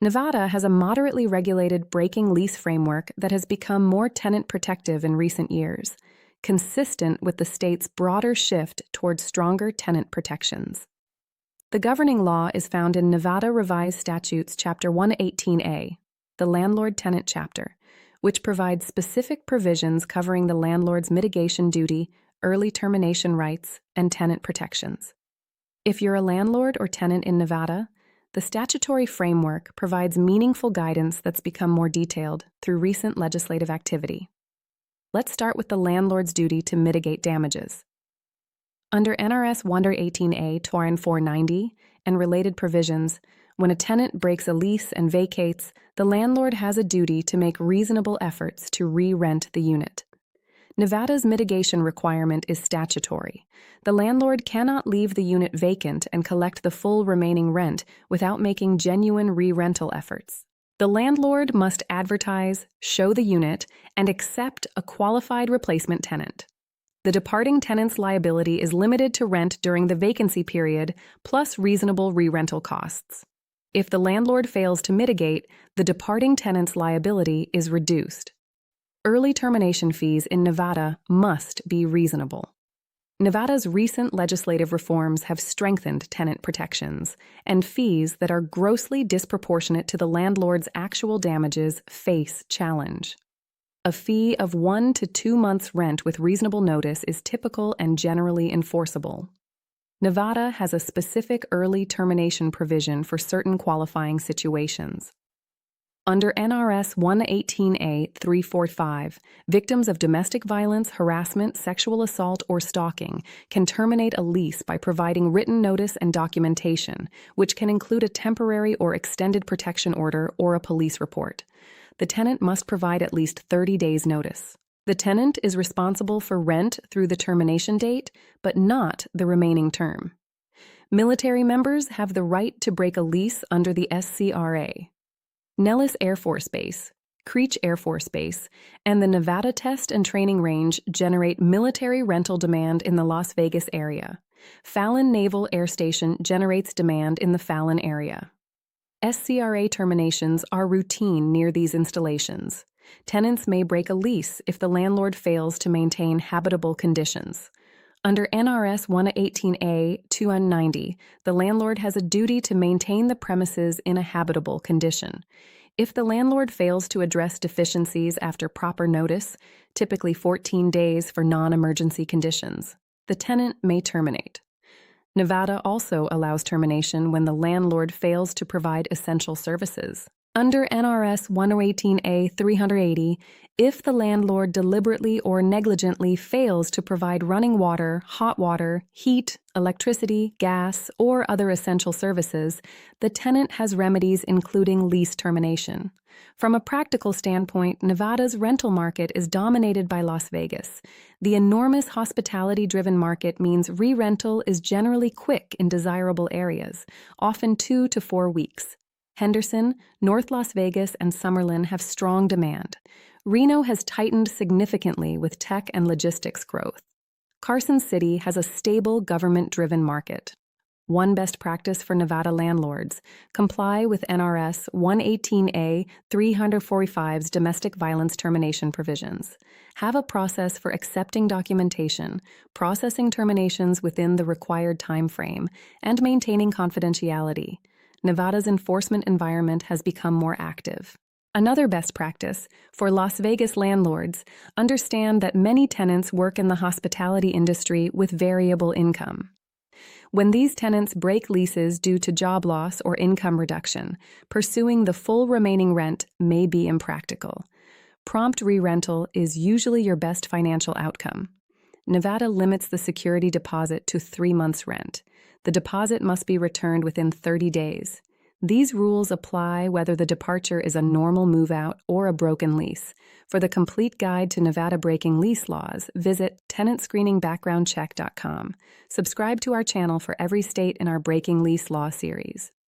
Nevada has a moderately regulated breaking lease framework that has become more tenant protective in recent years, consistent with the state's broader shift towards stronger tenant protections. The governing law is found in Nevada Revised Statutes Chapter 118A, the Landlord-Tenant Chapter, which provides specific provisions covering the landlord's mitigation duty, early termination rights, and tenant protections. If you're a landlord or tenant in Nevada, the statutory framework provides meaningful guidance that's become more detailed through recent legislative activity. Let's start with the landlord's duty to mitigate damages. Under NRS 118A-490 and related provisions, when a tenant breaks a lease and vacates, the landlord has a duty to make reasonable efforts to re-rent the unit. Nevada's mitigation requirement is statutory. The landlord cannot leave the unit vacant and collect the full remaining rent without making genuine re-rental efforts. The landlord must advertise, show the unit, and accept a qualified replacement tenant. The departing tenant's liability is limited to rent during the vacancy period, plus reasonable re-rental costs. If the landlord fails to mitigate, the departing tenant's liability is reduced. Early termination fees in Nevada must be reasonable. Nevada's recent legislative reforms have strengthened tenant protections, and fees that are grossly disproportionate to the landlord's actual damages face challenge. A fee of 1 to 2 months' rent with reasonable notice is typical and generally enforceable. Nevada has a specific early termination provision for certain qualifying situations. Under NRS 118A-345, victims of domestic violence, harassment, sexual assault, or stalking can terminate a lease by providing written notice and documentation, which can include a temporary or extended protection order or a police report. The tenant must provide at least 30 days' notice. The tenant is responsible for rent through the termination date, but not the remaining term. Military members have the right to break a lease under the SCRA. Nellis Air Force Base, Creech Air Force Base, and the Nevada Test and Training Range generate military rental demand in the Las Vegas area. Fallon Naval Air Station generates demand in the Fallon area. SCRA terminations are routine near these installations. Tenants may break a lease if the landlord fails to maintain habitable conditions. Under NRS 118A-290, the landlord has a duty to maintain the premises in a habitable condition. If the landlord fails to address deficiencies after proper notice, typically 14 days for non-emergency conditions, the tenant may terminate. Nevada also allows termination when the landlord fails to provide essential services. Under NRS 118A-380, if the landlord deliberately or negligently fails to provide running water, hot water, heat, electricity, gas, or other essential services, the tenant has remedies including lease termination. From a practical standpoint, Nevada's rental market is dominated by Las Vegas. The enormous hospitality-driven market means re-rental is generally quick in desirable areas, often 2 to 4 weeks. Henderson, North Las Vegas, and Summerlin have strong demand. Reno has tightened significantly with tech and logistics growth. Carson City has a stable government-driven market. One best practice for Nevada landlords: comply with NRS 118A-345's domestic violence termination provisions. Have a process for accepting documentation, processing terminations within the required time frame, and maintaining confidentiality. Nevada's enforcement environment has become more active. Another best practice for Las Vegas landlords: understand that many tenants work in the hospitality industry with variable income. When these tenants break leases due to job loss or income reduction, pursuing the full remaining rent may be impractical. Prompt re-rental is usually your best financial outcome. Nevada limits the security deposit to 3 months' rent. The deposit must be returned within 30 days. These rules apply whether the departure is a normal move-out or a broken lease. For the complete guide to Nevada breaking lease laws, visit tenantscreeningbackgroundcheck.com. Subscribe to our channel for every state in our Breaking Lease Law series.